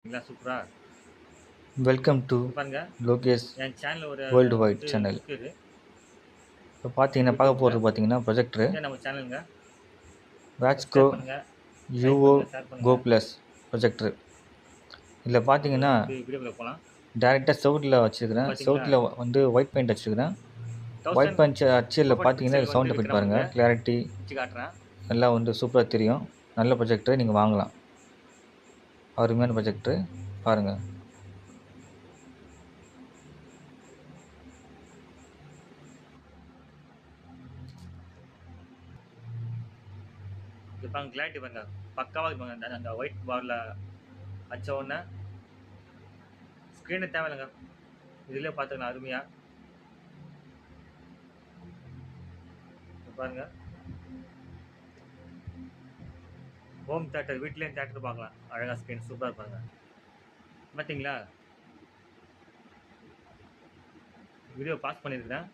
இல்ல சூப்பரா. Welcome to இங்க பாருங்க. லோகேஷ் என் சேனல்ல ஒரு வேர்ல்டு வைட் இது சேனல். இருக்குது. இப்போ பார்த்தீங்கன்னா பார்க்க YouTubeல. போகிறது பார்த்தீங்கன்னா ப்ரொஜெக்டரு இதான் நம்ம சேனலுங்க. வேட்ச்கோ சப்ஸ்கிரைப் பண்ணுங்க, லைக் யூஓ பண்ணுங்க, ஷேர் கோ பண்ணுங்க. Plus projector. இதில் ஓகே. பார்த்தீங்கன்னா வீடியோக்குள்ள போலாம். டேரெக்டாக செவுட்டில் வச்சுருக்கிறேன். பாத்தீங்களா? செவுட்டில் வந்து ஒயிட் பெயிண்ட் அடிச்சிருக்கிறேன். ஒயிட் 1000 பெயிண்ட் அடிச்சதில் பர்ஃபெக்ட் பார்த்தீங்கன்னா பிக்சல் இது வந்து சவுண்ட் வித் எஃபெக்ட் நமக்கு பாருங்கள், கிளாரிட்டி வச்சு காட்டுறேன். எல்லாம் வந்து சூப்பராக தெரியும். நல்ல ப்ரொஜெக்டர் நீங்கள் வாங்கலாம். அருமையான ப்ரொஜெக்டரு பாருங்கள். இது பாருங்க கிளாரிட்டி பாருங்க. பக்காவா இருக்கு பாருங்க. அந்த ஒயிட் பார்ல அடிச்ச உடனே ஸ்க்ரீனே தேவையில்லைங்க. இதுலயே பார்த்துக்கலாம் அருமையா. இங்க பாருங்க. ஹோம் தியேட்டர் வீட்லயும் தியேட்டர் பார்க்கலாம். அழகா ஸ்க்ரீன் சூப்பரா பாருங்க. பார்த்தீங்களா? வீடியோ பாஸ் பண்ணியிருக்கிறேன்.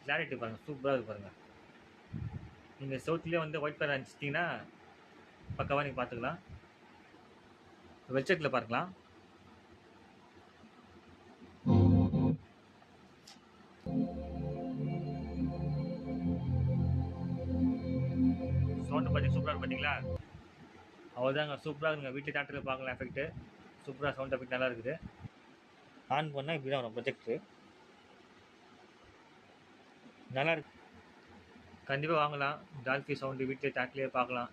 கிளாரிட்டி பாருங்க. சூப்பரா இருக்கு பாருங்க. நீங்க செவுத்துலயே வந்து ஒயிட் கலர் அடிச்சிட்டீங்கன்னா பக்காவா நீங்க பார்த்துக்கலாம். வெளிச்சத்துல பார்க்கலாம். சவுண்ட் பத்தி சூப்பரா இருக்கு பாத்தீங்களா? அவ்வளோதாங்க சூப்பரா இருக்குங்க. வீட்டு தியேட்டர்ல பார்க்கலாம் எஃபெக்ட். சூப்பரா சவுண்ட் எஃபெக்ட் நல்லா இருக்குது. ஆன் பண்ணா இப்படி தான் வரும் ப்ரொஜெக்டர். நல்லா இருக்கு. கண்டிப்பா வாங்கலாம். டால்பி சவுண்ட் வீட்லயே தியேட்டர்லயே பார்க்கலாம்.